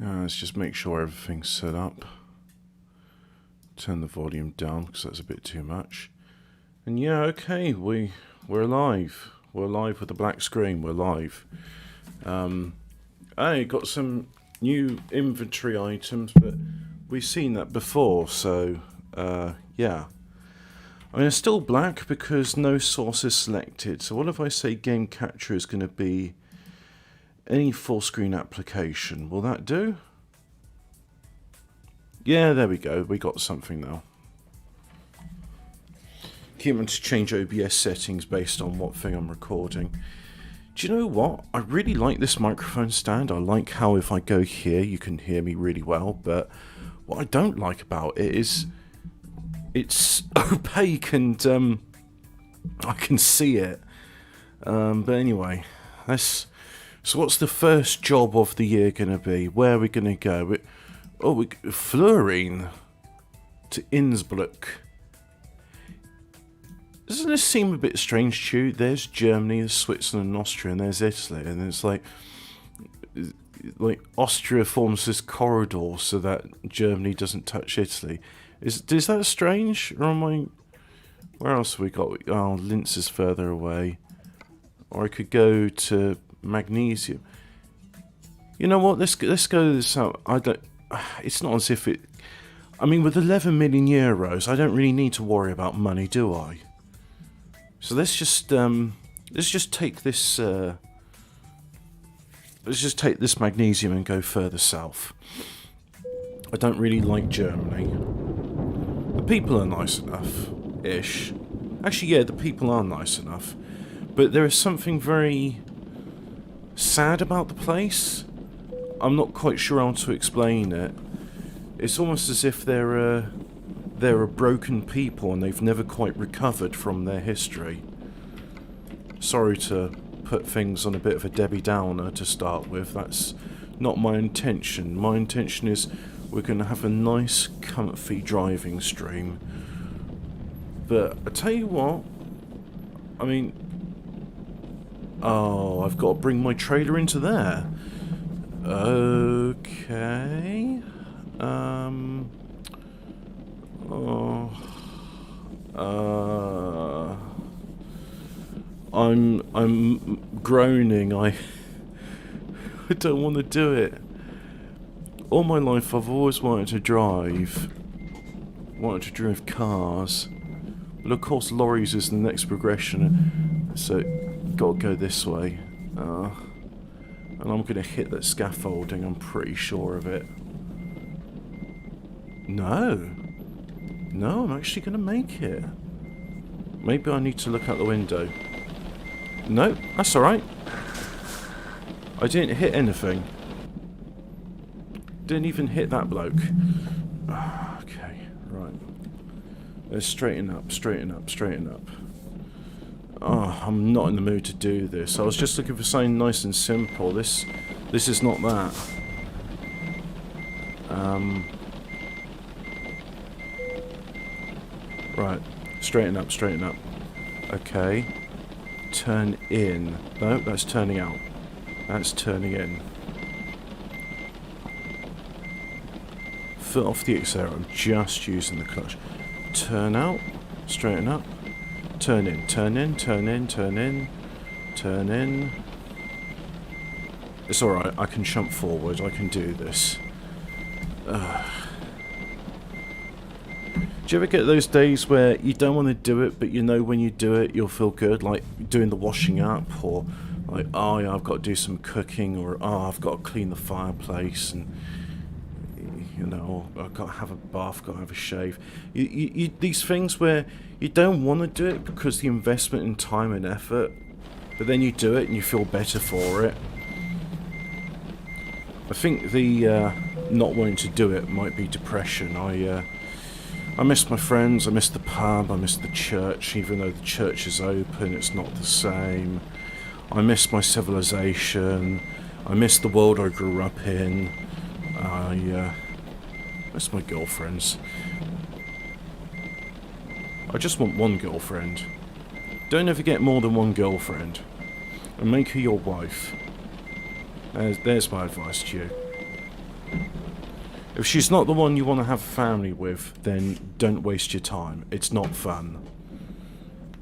Let's just make sure everything's set up. Turn the volume down because that's a bit too much. And yeah, okay, we're live. We're live with the black screen. We're live. I got some new inventory items, but we've seen that before. So yeah. I mean, it's still black because no source is selected. So what if I say game capture is going to be any full screen application? Will that do? Yeah, there we go. We got something now. Keep on to change OBS settings based on what thing I'm recording. Do you know what? I really like this microphone stand. I like how if I go here, you can hear me really well. But what I don't like about it is it's opaque and I can see it. But anyway, so what's the first job of the year going to be? Where are we going to go? Florine to Innsbruck. Doesn't this seem a bit strange to you? There's Germany, there's Switzerland and Austria, and there's Italy, and it's like Austria forms this corridor so that Germany doesn't touch Italy. Is that strange? Or am I... Where else have we got? Oh, Linz is further away. Or I could go to Magnesium. You know what? Let's go this out. It's not as if it... I mean, with 11 million euros, I don't really need to worry about money, do I? So let's just take this... let's just take this Magnesium and go further south. I don't really like Germany. The people are nice enough-ish. Actually, yeah, the people are nice enough. But there is something very sad about the place. I'm not quite sure how to explain it. It's almost as if they're a broken people and they've never quite recovered from their history. Sorry to put things on a bit of a Debbie Downer to start with. That's not my intention. My intention is we're going to have a nice, comfy driving stream. But I tell you what, I mean, oh, I've got to bring my trailer into there. Okay. I'm groaning. I don't want to do it. All my life I've always wanted to drive cars. But of course lorries is the next progression, so gotta go this way. And I'm gonna hit that scaffolding, I'm pretty sure of it. No, I'm actually gonna make it. Maybe I need to look out the window. No, that's alright. I didn't hit anything. Didn't even hit that bloke. Okay, right. Let's straighten up. Oh, I'm not in the mood to do this. I was just looking for something nice and simple. This is not that. Right. Straighten up. Okay. Turn in. No, that's turning out. That's turning in. Foot off the accelerator. I'm just using the clutch. Turn out. Straighten up. Turn in. It's alright, I can jump forward, I can do this. Do you ever get those days where you don't want to do it, but you know when you do it, you'll feel good? Like doing the washing up, or like, oh yeah, I've got to do some cooking, or oh, I've got to clean the fireplace, and you know, I've got to have a bath, got to have a shave. These things where you don't want to do it because the investment in time and effort, but then you do it and you feel better for it. I think the not wanting to do it might be depression. I miss my friends, I miss the pub, I miss the church. Even though the church is open, it's not the same. I miss my civilization. I miss the world I grew up in. I miss my girlfriends. I just want one girlfriend. Don't ever get more than one girlfriend. And make her your wife. There's my advice to you. If she's not the one you want to have a family with, then don't waste your time. It's not fun.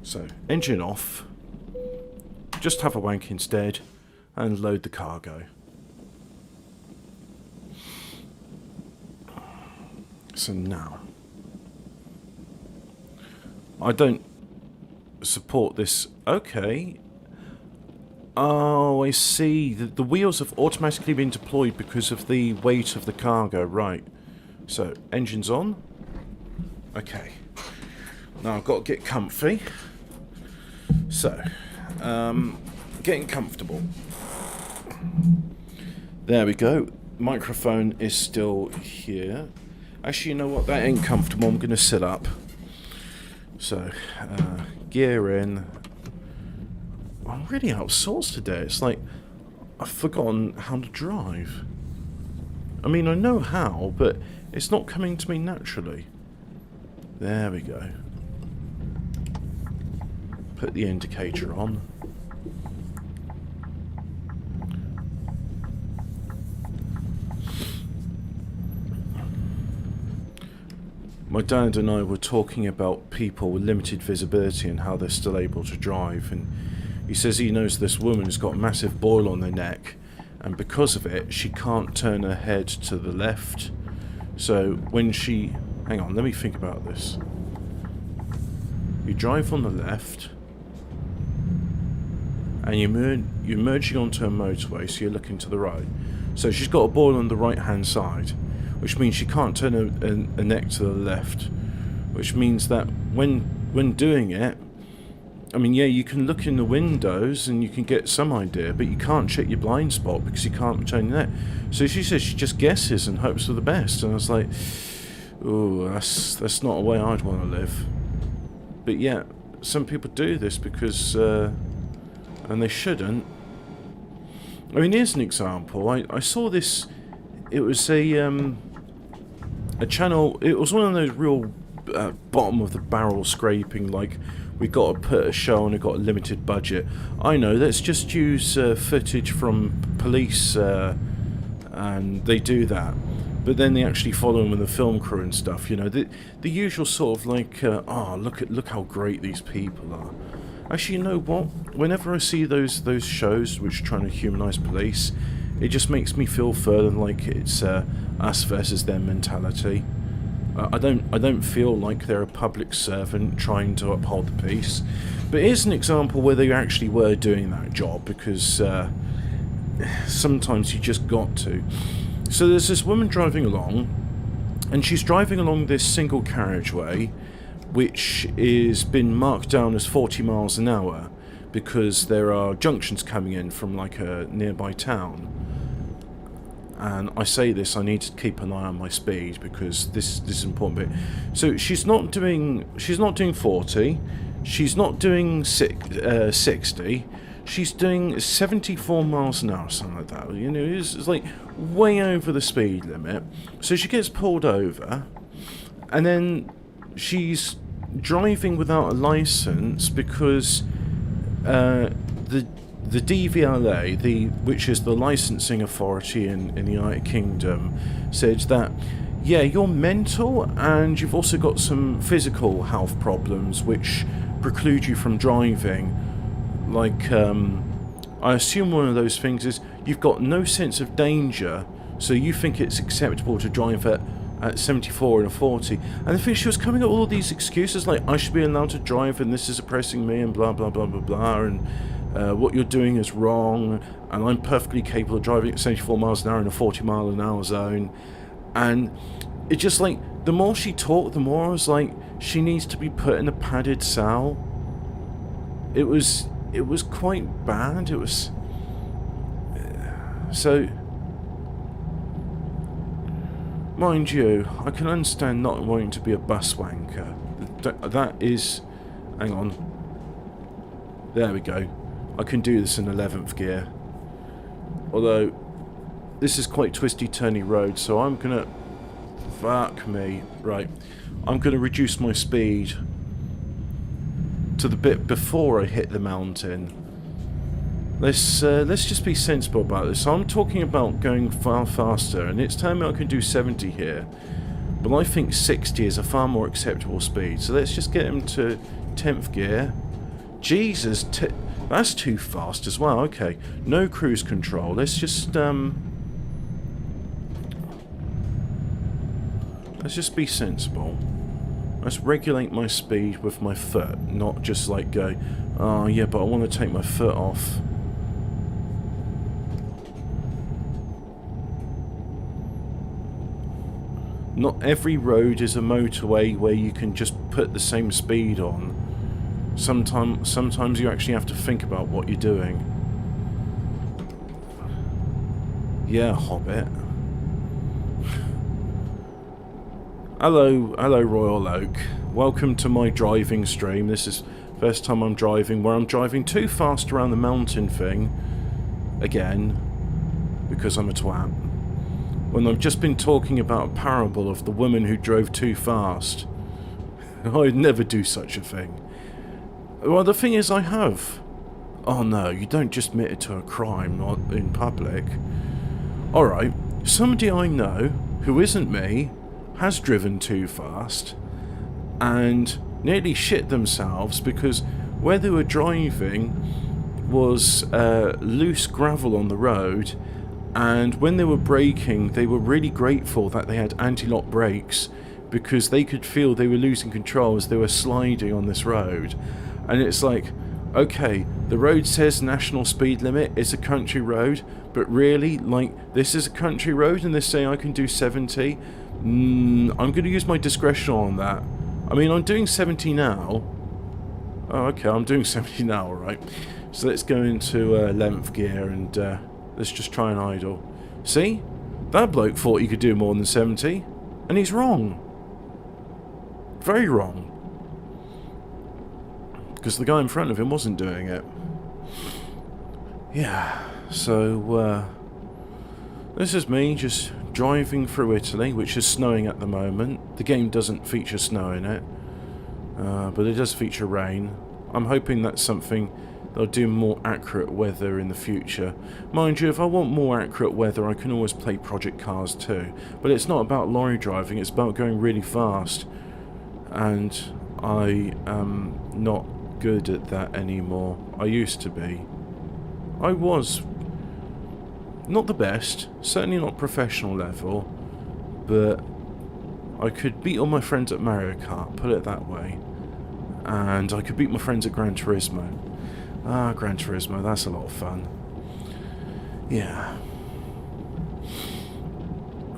So, engine off. Just have a wank instead, and load the cargo. So now, I don't support this. Okay. Oh, I see. The wheels have automatically been deployed because of the weight of the cargo. Right. So, engine's on. Okay. Now I've got to get comfy. So, getting comfortable. There we go. Microphone is still here. Actually, you know what? That ain't comfortable. I'm going to sit up. So, gear in. I'm really out of sorts today. It's like I've forgotten how to drive. I mean, I know how, but it's not coming to me naturally. There we go. Put the indicator on. My dad and I were talking about people with limited visibility and how they're still able to drive, and he says he knows this woman has got a massive boil on their neck, and because of it she can't turn her head to the left. So when she... hang on, let me think about this. You drive on the left and you're merging onto a motorway, so you're looking to the right. So she's got a boil on the right hand side, which means she can't turn a neck to the left, which means that when doing it, I mean, yeah, you can look in the windows and you can get some idea, but you can't check your blind spot because you can't turn your neck. So she says she just guesses and hopes for the best, and I was like, ooh, that's not a way I'd want to live. But yeah, some people do this because, and they shouldn't. I mean, here's an example. I saw this. It was a channel. It was one of those real bottom of the barrel scraping, like, we got to put a show on, it got a limited budget. I know, let's just use footage from police, and they do that. But then they actually follow them with the film crew and stuff, you know. The usual sort of like, oh, look how great these people are. Actually, you know what? Whenever I see those shows which are trying to humanise police, it just makes me feel further like it's us versus them mentality. I don't feel like they're a public servant trying to uphold the peace. But here's an example where they actually were doing that job, because sometimes you just got to. So there's this woman driving along, and she's driving along this single carriageway, which is been marked down as 40 miles an hour, because there are junctions coming in from like a nearby town. And I say this, I need to keep an eye on my speed because this is an important bit. So she's not doing 40, she's not doing 60, she's doing 74 miles an hour, something like that. You know, it's like way over the speed limit. So she gets pulled over, and then she's driving without a license because the DVLA, which is the licensing authority in the United Kingdom, said that, yeah, you're mental and you've also got some physical health problems which preclude you from driving. Like, I assume one of those things is you've got no sense of danger, so you think it's acceptable to drive at 74 and a 40. And the thing, she was coming up with all these excuses like, I should be allowed to drive and this is oppressing me and blah blah blah blah blah, and what you're doing is wrong, and I'm perfectly capable of driving at 74 miles an hour in a 40 mile an hour zone. And it just, like, the more she talked, the more I was like, she needs to be put in a padded cell. It was quite bad. It was so, mind you, I can understand not wanting to be a bus wanker. That is, hang on, there we go. I can do this in 11th gear. Although, this is quite twisty turny road, so I'm gonna... fuck me. Right. I'm gonna reduce my speed to the bit before I hit the mountain. Let's just be sensible about this. I'm talking about going far faster, and it's telling me I can do 70 here. But I think 60 is a far more acceptable speed. So let's just get him to 10th gear. Jesus, that's too fast as well. Okay, no cruise control. Let's just be sensible. Let's regulate my speed with my foot, not just like go, oh yeah, but I want to take my foot off. Not every road is a motorway where you can just put the same speed on. Sometimes you actually have to think about what you're doing. Yeah, Hobbit. Hello Royal Oak. Welcome to my driving stream. This is first time I'm driving where I'm driving too fast around the mountain thing. Again. Because I'm a twat. When I've just been talking about a parable of the woman who drove too fast. I'd never do such a thing. Well, the thing is I have. Oh no, you don't just admit it to a crime not in public. Alright, somebody I know, who isn't me, has driven too fast and nearly shit themselves because where they were driving was loose gravel on the road, and when they were braking they were really grateful that they had anti-lock brakes because they could feel they were losing control as they were sliding on this road. And it's like, okay, the road says national speed limit, it's a country road, but really, like, this is a country road and they're saying I can do 70? I'm going to use my discretion on that. I mean, I'm doing 70 now. Oh, okay, I'm doing 70 now, alright. So let's go into 11th gear and let's just try and idle. See? That bloke thought he could do more than 70, and he's wrong. Very wrong. Because the guy in front of him wasn't doing it. Yeah, so this is me just driving through Italy, which is snowing at the moment. The game doesn't feature snow in it, but it does feature rain. I'm hoping that's something they'll do more accurate weather in the future. Mind you, if I want more accurate weather, I can always play Project Cars 2. But it's not about lorry driving, it's about going really fast. And I am not good at that anymore. I used to be. I was not the best, certainly not professional level, but I could beat all my friends at Mario Kart, put it that way. And I could beat my friends at Gran Turismo. Ah, Gran Turismo, that's a lot of fun. Yeah.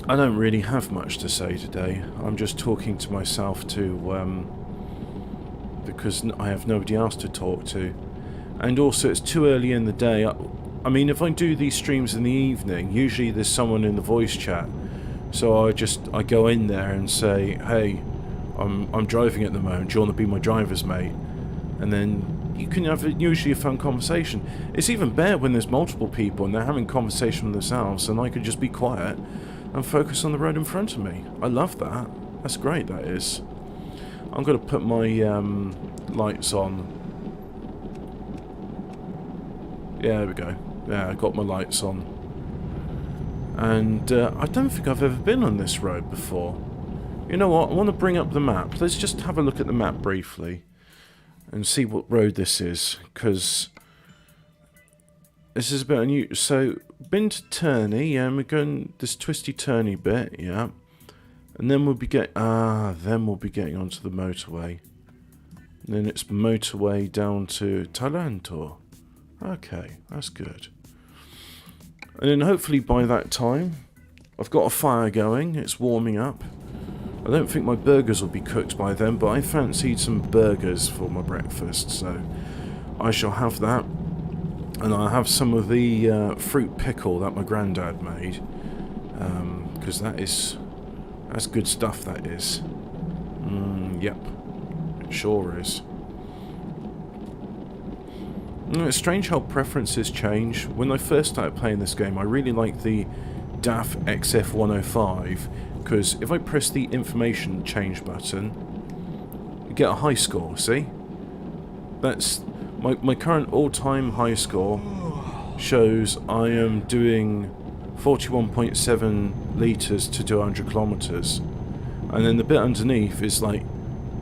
I don't really have much to say today. I'm just talking to myself because I have nobody else to talk to. And also it's too early in the day. I mean, if I do these streams in the evening, usually there's someone in the voice chat. So I go in there and say, hey, I'm driving at the moment, do you want to be my driver's mate? And then you can have usually a fun conversation. It's even better when there's multiple people and they're having conversation with themselves and I could just be quiet and focus on the road in front of me. I love that. That's great, that is. I'm going to put my lights on. Yeah, there we go. Yeah, I got my lights on. And I don't think I've ever been on this road before. You know what? I want to bring up the map. Let's just have a look at the map briefly and see what road this is, because this is a bit unusual. So, been to Turney, yeah, and we're going this twisty turny bit, yeah. And then we'll be getting onto the motorway. And then it's motorway down to Taranto. Okay, that's good. And then hopefully by that time, I've got a fire going, it's warming up. I don't think my burgers will be cooked by then, but I fancied some burgers for my breakfast, so I shall have that. And I'll have some of the fruit pickle that my granddad made, because that's good stuff, that is. Yep, it sure is. It's strange how preferences change. When I first started playing this game, I really liked the DAF XF105, because if I press the information change button, you get a high score, see? That's my current all-time high score shows I am doing 41.7 litres to do 100 kilometres. And then the bit underneath is like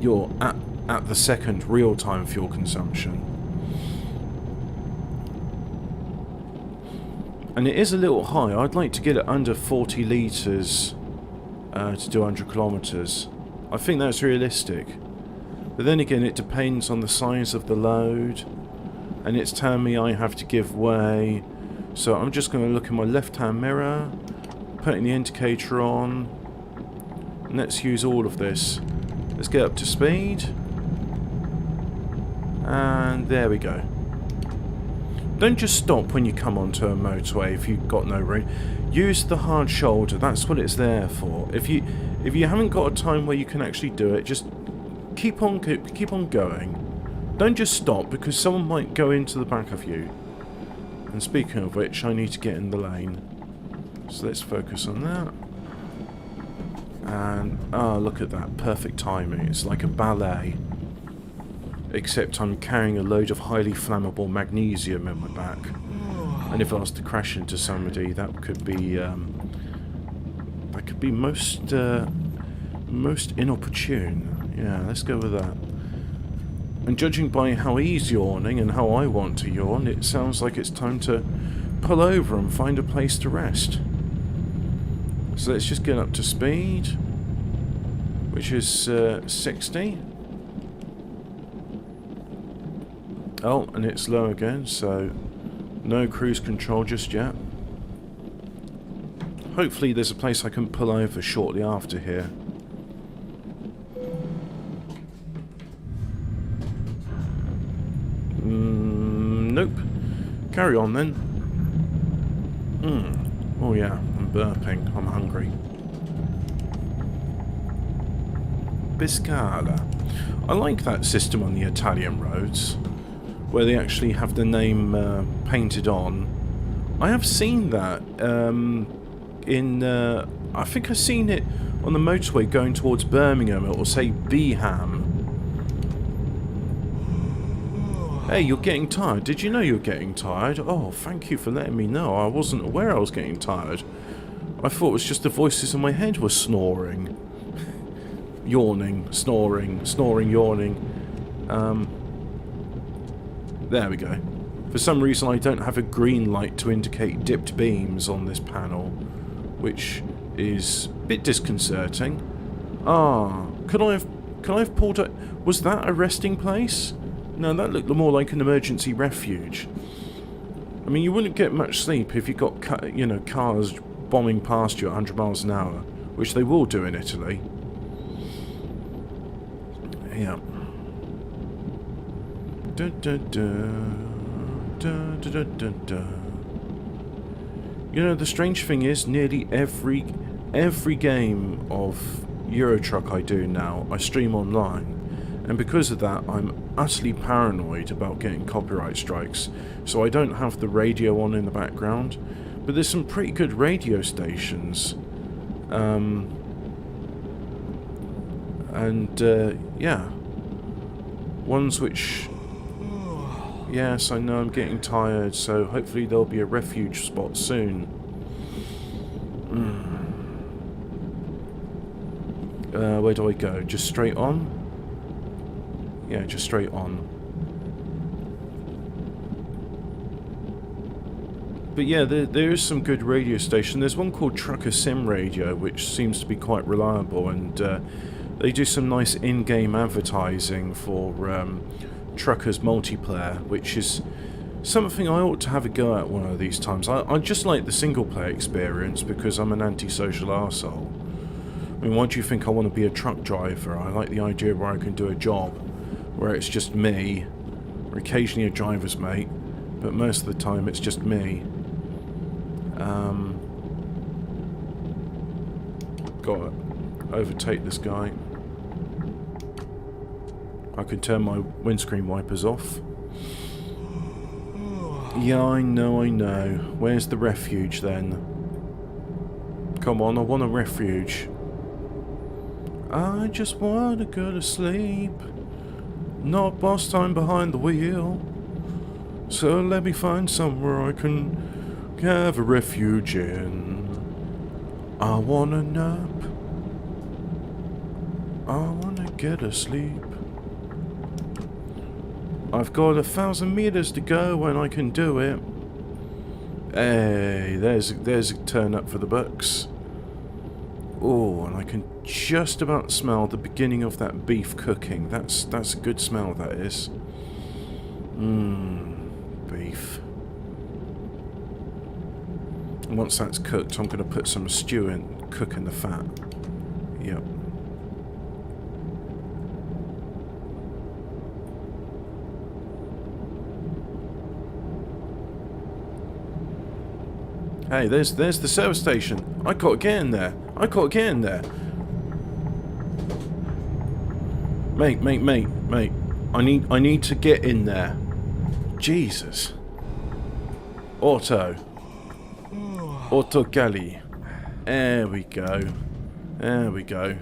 your at the second real-time fuel consumption. And it is a little high. I'd like to get it under 40 litres to do 100 kilometres. I think that's realistic. But then again, it depends on the size of the load. And it's telling me I have to give way. So I'm just going to look in my left-hand mirror, putting the indicator on. And let's use all of this. Let's get up to speed. And there we go. Don't just stop when you come onto a motorway if you've got no room. Use the hard shoulder. That's what it's there for. If you haven't got a time where you can actually do it, just keep on going. Don't just stop, because someone might go into the back of you. And speaking of which, I need to get in the lane. So let's focus on that. And look at that, perfect timing. It's like a ballet. Except I'm carrying a load of highly flammable magnesium in my back. And if I was to crash into somebody, that could be most inopportune. Yeah, let's go with that. And judging by how he's yawning and how I want to yawn, it sounds like it's time to pull over and find a place to rest. So let's just get up to speed, which is 60. Oh, and it's low again, so no cruise control just yet. Hopefully there's a place I can pull over shortly after here. Nope. Carry on then. Oh yeah, I'm burping. I'm hungry. Biscala. I like that system on the Italian roads, where they actually have the name painted on. I have seen that I think I've seen it on the motorway going towards Birmingham. It will say Beeham. Hey, you're getting tired. Did you know you're getting tired? Oh, thank you for letting me know. I wasn't aware I was getting tired. I thought it was just the voices in my head were snoring. Yawning, snoring, snoring, yawning. There we go. For some reason I don't have a green light to indicate dipped beams on this panel, which is a bit disconcerting. Could I have pulled it? Was that a resting place? No, that looked more like an emergency refuge. I mean, you wouldn't get much sleep if you got, cars bombing past you at 100 miles an hour, which they will do in Italy. Yeah. Da, da, da, da, da, da, da. You know, the strange thing is, nearly every game of Euro Truck I do now, I stream online. And because of that, I'm utterly paranoid about getting copyright strikes, so I don't have the radio on in the background. But there's some pretty good radio stations. Yeah. Ones which... Yes, I know I'm getting tired, so hopefully there'll be a refuge spot soon. Where do I go? Just straight on? Yeah, just straight on. But yeah, there is some good radio station. There's one called Trucker Sim Radio, which seems to be quite reliable, and they do some nice in-game advertising for Truckers multiplayer, which is something I ought to have a go at one of these times. I just like the single-player experience because I'm an antisocial arsehole. I mean, why do you think I want to be a truck driver? I like the idea where I can do a job where it's just me, or occasionally a driver's mate, but most of the time it's just me. Gotta overtake this guy. I can turn my windscreen wipers off. Yeah, I know. Where's the refuge then? Come on, I want a refuge. I just want to go to sleep. Not boss time behind the wheel. So let me find somewhere I can have a refuge in. I wanna nap. I wanna get asleep. I've got 1,000 meters to go and I can do it. Hey, there's a turn up for the books. Oh, and I can just about smell the beginning of that beef cooking. That's a good smell, that is. Beef. And once that's cooked, I'm going to put some stew in, cook in the fat. Yep. Hey, there's the service station. I gotta get in there. I gotta get in there. Mate. I need to get in there. Jesus. Auto galley. There we go. There we go.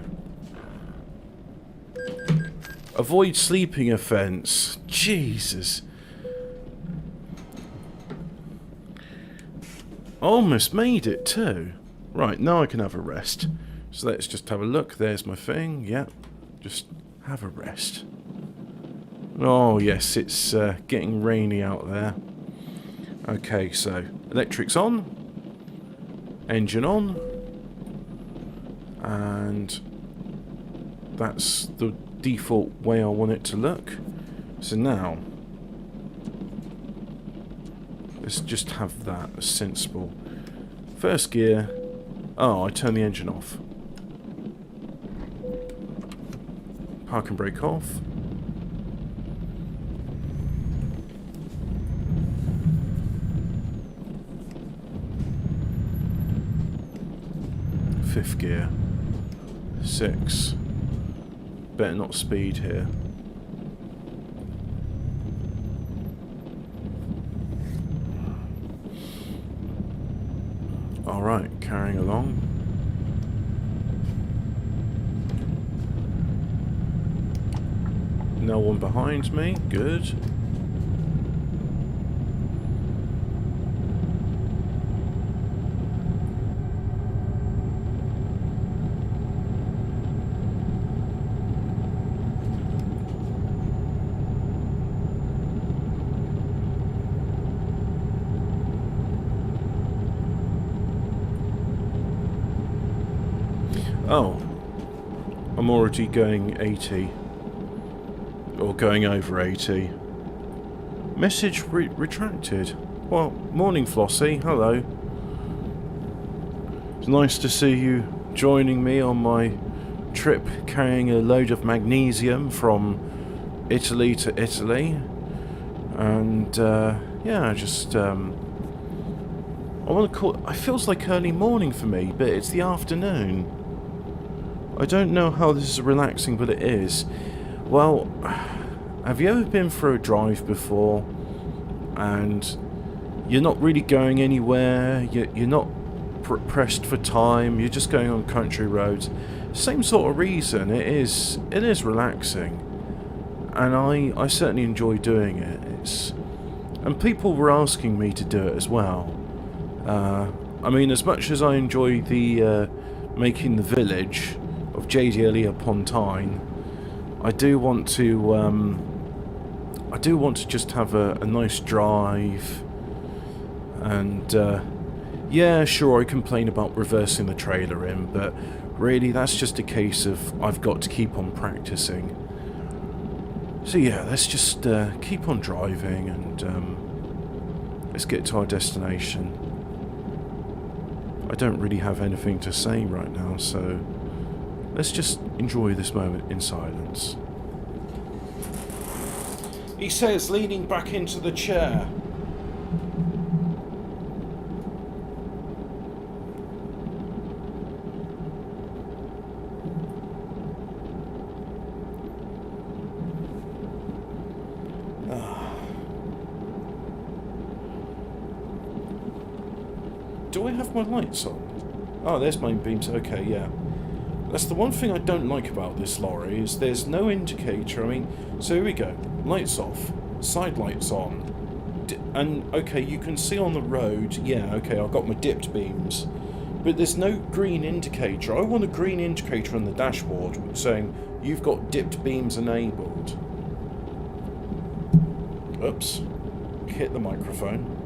Avoid sleeping offence. Jesus. Almost made it too. Right, now I can have a rest. So let's just have a look. There's my thing. Yeah. Just have a rest. Oh yes, it's getting rainy out there. Okay, so electric's on. Engine on. And that's the default way I want it to look. So now let's just have that as sensible. First gear. Oh, I turned the engine off. Park and brake off. Fifth gear. 6. Better not speed here. Alright, carrying along. No one behind me, good. Oh, I'm already going 80. Or going over 80. Message retracted. Well, morning Flossie, hello. It's nice to see you joining me on my trip carrying a load of magnesium from Italy to Italy. And, yeah, just, I want to call it feels like early morning for me, but it's the afternoon. I don't know how this is relaxing, but it is. Well, have you ever been for a drive before and you're not really going anywhere, you're not pressed for time, you're just going on country roads? Same sort of reason, it is relaxing. And I certainly enjoy doing it. And people were asking me to do it as well. I mean, as much as I enjoy the making the village of JDLE upon Tyne, I do want to just have a nice drive. And yeah, sure, I complain about reversing the trailer in, but really that's just a case of I've got to keep on practicing. So yeah, let's just keep on driving and let's get to our destination. I don't really have anything to say right now, so let's just enjoy this moment in silence. He says, leaning back into the chair. Do I have my lights on? Oh, there's my beams. Okay, yeah. That's the one thing I don't like about this lorry, is there's no indicator. I mean, so here we go. Lights off. Side lights on. and okay, you can see on the road, yeah, okay, I've got my dipped beams, but there's no green indicator. I want a green indicator on the dashboard saying you've got dipped beams enabled. Oops, hit the microphone.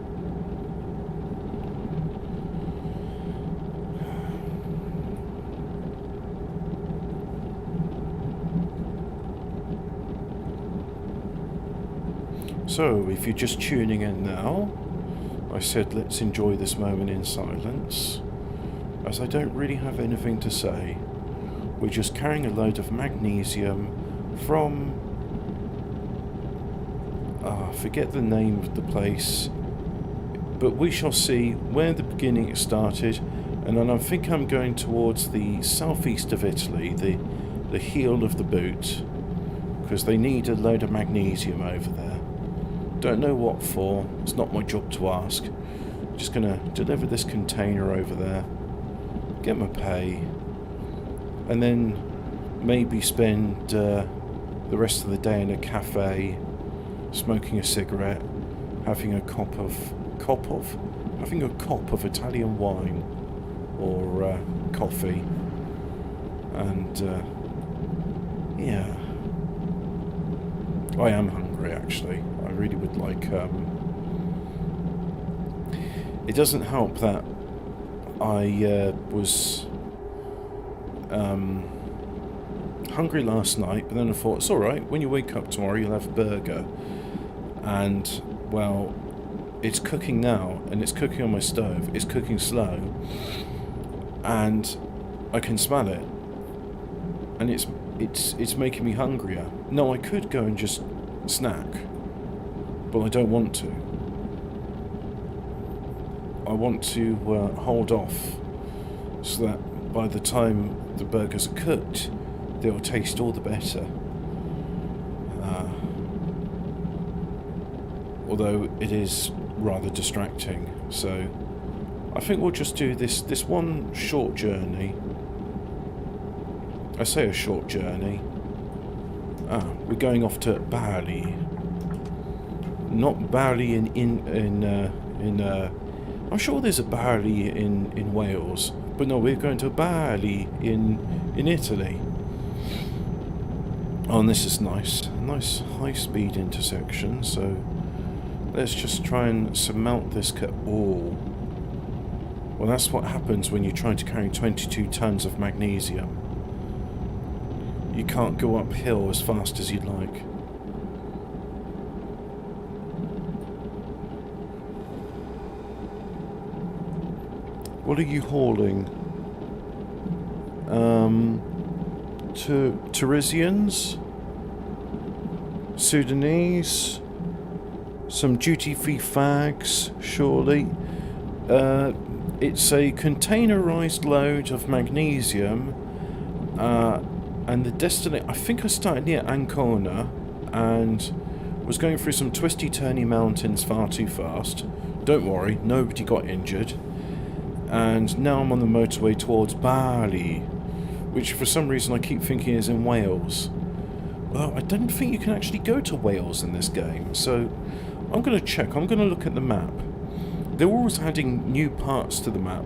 So, if you're just tuning in now, I said let's enjoy this moment in silence, as I don't really have anything to say. We're just carrying a load of magnesium from... forget the name of the place, but we shall see where the beginning it started, and then I think I'm going towards the southeast of Italy, the heel of the boot, because they need a load of magnesium over there. Don't know what for, it's not my job to ask. Just gonna deliver this container over there, get my pay, and then maybe spend the rest of the day in a cafe, smoking a cigarette, having a cop of Italian wine or coffee, and yeah, I am hungry actually. I really would like. It doesn't help that I was hungry last night, but then I thought it's alright, when you wake up tomorrow you'll have a burger. And, well, it's cooking now, and it's cooking on my stove, it's cooking slow, and I can smell it, and it's making me hungrier. No, I could go and just snack, but I don't want to. I want to hold off, so that by the time the burgers are cooked, they'll taste all the better. Although it is rather distracting, so I think we'll just do this one short journey. I say a short journey. We're going off to Bali. Not Bali in I'm sure there's a Bali in Wales, but no, we're going to Bali in Italy. Oh, and this is nice. A nice high-speed intersection, so let's just try and surmount this Well, that's what happens when you're trying to carry 22 tons of magnesium. You can't go uphill as fast as you'd like. What are you hauling? Tunisians? Sudanese? Some duty-free fags, surely. It's a containerized load of magnesium, and the destination, I think I started near Ancona, and was going through some twisty-turny mountains far too fast. Don't worry, nobody got injured. And now I'm on the motorway towards Bali, which for some reason I keep thinking is in Wales. Well, I don't think you can actually go to Wales in this game, so I'm going to check. I'm going to look at the map. They're always adding new parts to the map,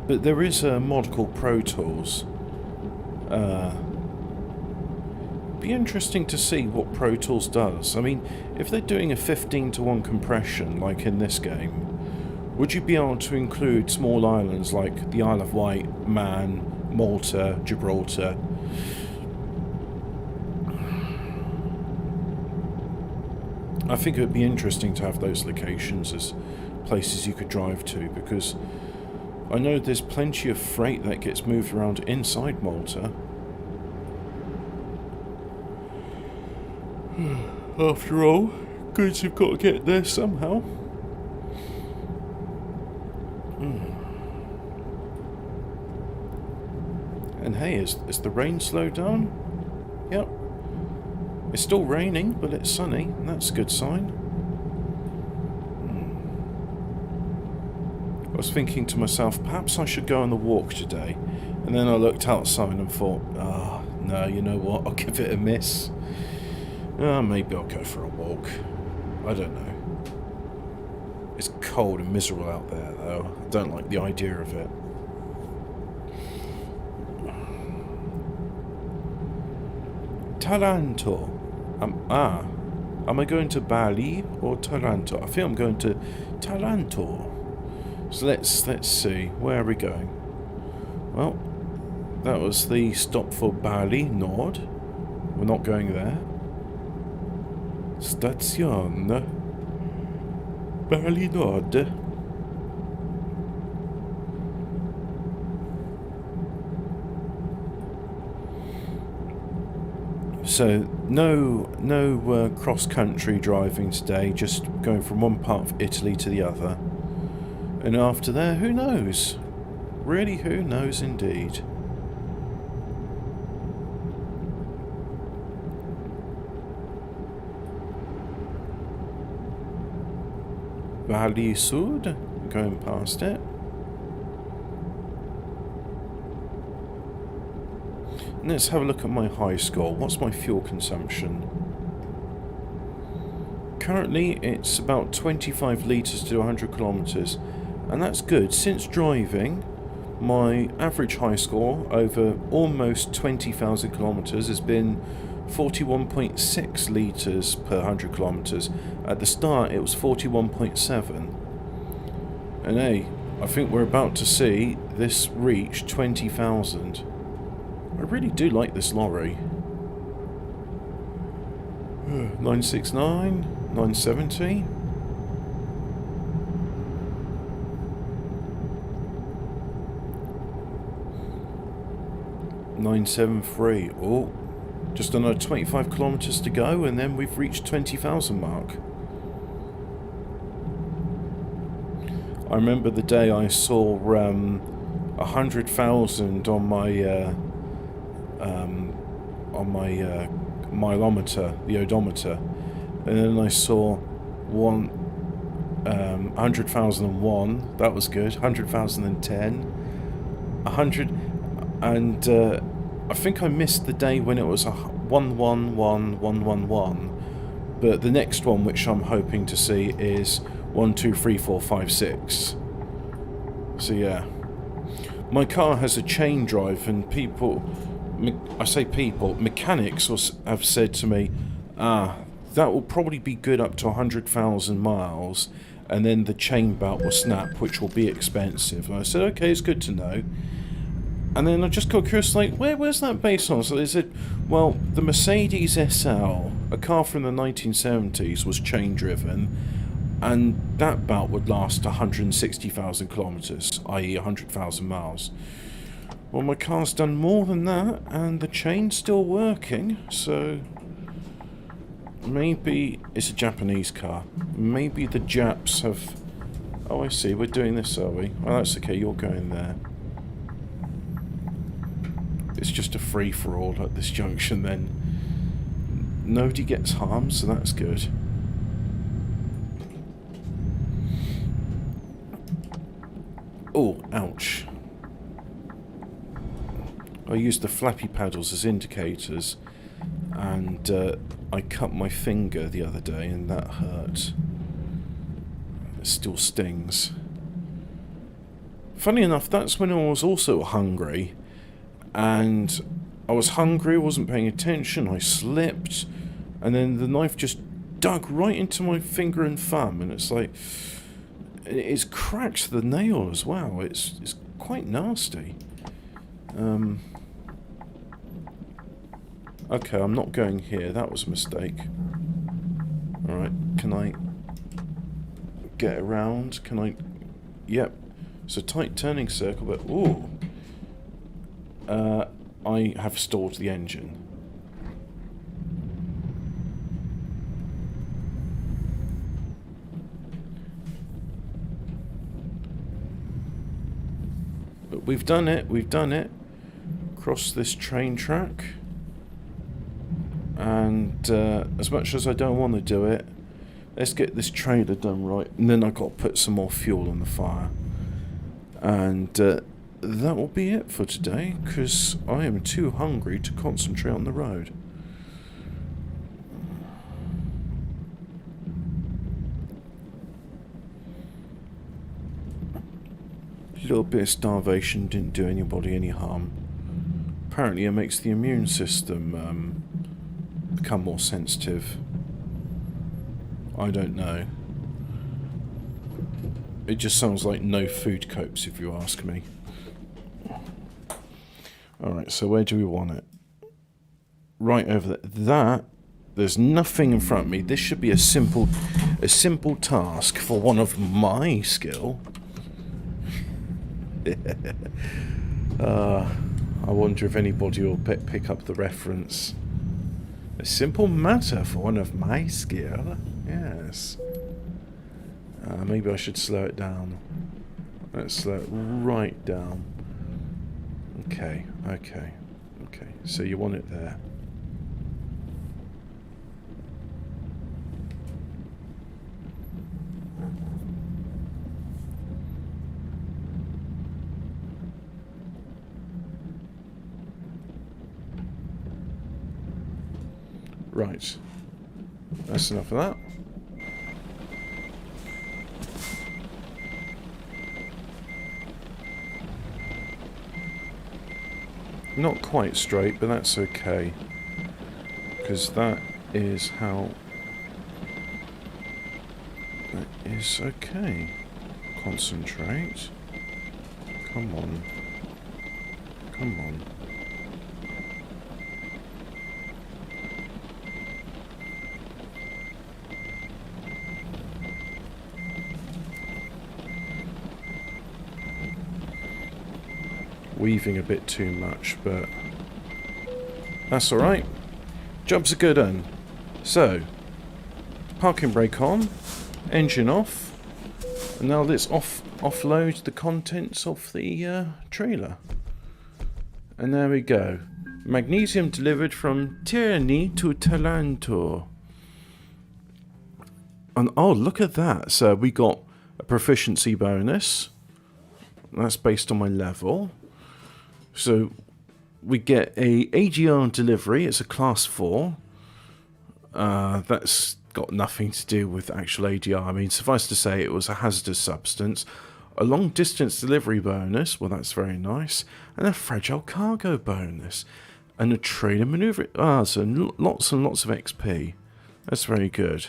but there is a mod called Pro Tools. Be interesting to see what Pro Tools does. I mean, if they're doing a 15:1 compression like in this game, would you be able to include small islands like the Isle of Wight, Man, Malta, Gibraltar? I think it would be interesting to have those locations as places you could drive to, because I know there's plenty of freight that gets moved around inside Malta. After all, goods have got to get there somehow. And hey, is the rain slowed down? Yep. It's still raining, but it's sunny, and that's a good sign. I was thinking to myself, perhaps I should go on the walk today. And then I looked outside and thought, no, you know what, I'll give it a miss. Maybe I'll go for a walk. I don't know. It's cold and miserable out there, though. I don't like the idea of it. Taranto. Am I going to Bali or Taranto? I think I'm going to Taranto. So let's see. Where are we going? Well, that was the stop for Bali Nord. We're not going there. Station Bali Nord. So no cross-country driving today, just going from one part of Italy to the other. And after there, who knows? Really, who knows indeed? Bali Sud, going past it. Let's have a look at my high score. What's my fuel consumption? Currently, it's about 25 litres to 100 kilometres, and that's good. Since driving, my average high score over almost 20,000 kilometres has been 41.6 litres per 100 kilometres. At the start, it was 41.7. And hey, I think we're about to see this reach 20,000. I really do like this lorry. 969, 970. $973. Oh, just another 25 kilometers to go, and then we've reached 20,000 mark. I remember the day I saw 100,000 on my mileometer, the odometer, and then I saw 100,001. That was good. 100,010. 100, and I think I missed the day when it was 111111. But the next one, which I'm hoping to see, is 1 2 3 4 5 6. So yeah, my car has a chain drive, and mechanics have said to me, that will probably be good up to 100,000 miles, and then the chain belt will snap, which will be expensive. And I said, okay, it's good to know. And then I just got curious, like, where's that based on? So they said, well, the Mercedes SL, a car from the 1970s, was chain driven, and that belt would last 160,000 kilometres, i.e. 100,000 miles. Well, my car's done more than that, and the chain's still working, so maybe it's a Japanese car. Maybe the Japs have... Oh, I see, we're doing this, are we? Oh, that's okay, you're going there. It's just a free-for-all at this junction, then. Nobody gets harmed, so that's good. Oh, ouch. I used the flappy paddles as indicators, and I cut my finger the other day, and that hurt. It still stings. Funny enough, that's when I was also hungry, and I was hungry, I wasn't paying attention, I slipped, and then the knife just dug right into my finger and thumb, and it's like... It's cracked the nail as well. It's quite nasty. Okay, I'm not going here. That was a mistake. Alright, can I get around? Can I... Yep. It's a tight turning circle, but... Ooh. I have stalled the engine. But we've done it, Cross this train track. And as much as I don't want to do it, let's get this trailer done right. And then I've got to put some more fuel on the fire. And that will be it for today, because I am too hungry to concentrate on the road. little bit of starvation didn't do anybody any harm. Apparently it makes the immune system become more sensitive. I don't know. It just sounds like no food copes, if you ask me. Alright, so where do we want it? Right over there. There's nothing in front of me. This should be a simple task for one of my skill. I wonder if anybody will pick up the reference. A simple matter for one of my skill. Yes. Maybe I should slow it down. Let's slow it right down. Okay. So you want it there. Right. That's enough of that. Not quite straight, but that's okay. Because that is how... That is okay. Concentrate. Come on. Come on. Weaving a bit too much, but that's alright. Job's a good un. So, parking brake on, engine off, and now let's offload the contents of the trailer. And there we go. Magnesium delivered from Tyranny to Talanto. And oh, look at that. So we got a proficiency bonus. That's based on my level. So we get a AGR delivery. It's a class 4. That's got nothing to do with actual ADR. I mean, suffice to say, it was a hazardous substance. A long distance delivery bonus. Well, that's very nice. And a fragile cargo bonus. And a trailer maneuver. So lots and lots of XP. That's very good.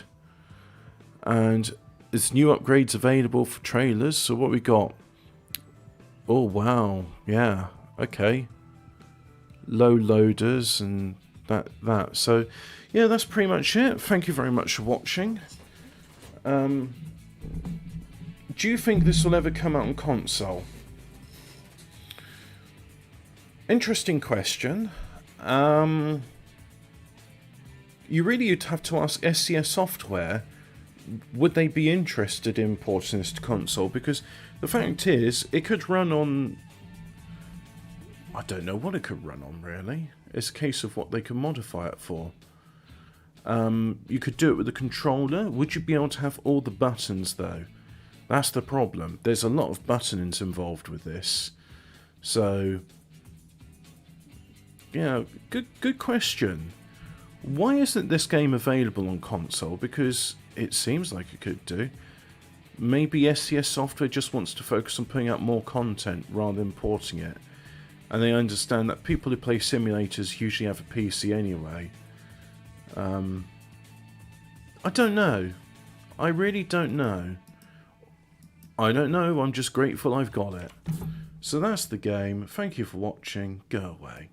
And there's new upgrades available for trailers. So what we got? Oh, wow. Yeah. Okay. Low loaders and that. So, yeah, that's pretty much it. Thank you very much for watching. Do you think this will ever come out on console? Interesting question. You you'd have to ask SCS Software, would they be interested in porting this to console? Because the fact is, it could run on... I don't know what it could run on, really. It's a case of what they can modify it for. You could do it with a controller. Would you be able to have all the buttons, though? That's the problem. There's a lot of buttons involved with this. So, yeah, good question. Why isn't this game available on console? Because it seems like it could do. Maybe SCS Software just wants to focus on putting out more content rather than porting it. And they understand that people who play simulators usually have a PC anyway. I don't know. I really don't know. I don't know, I'm just grateful I've got it. So that's the game. Thank you for watching. Go away.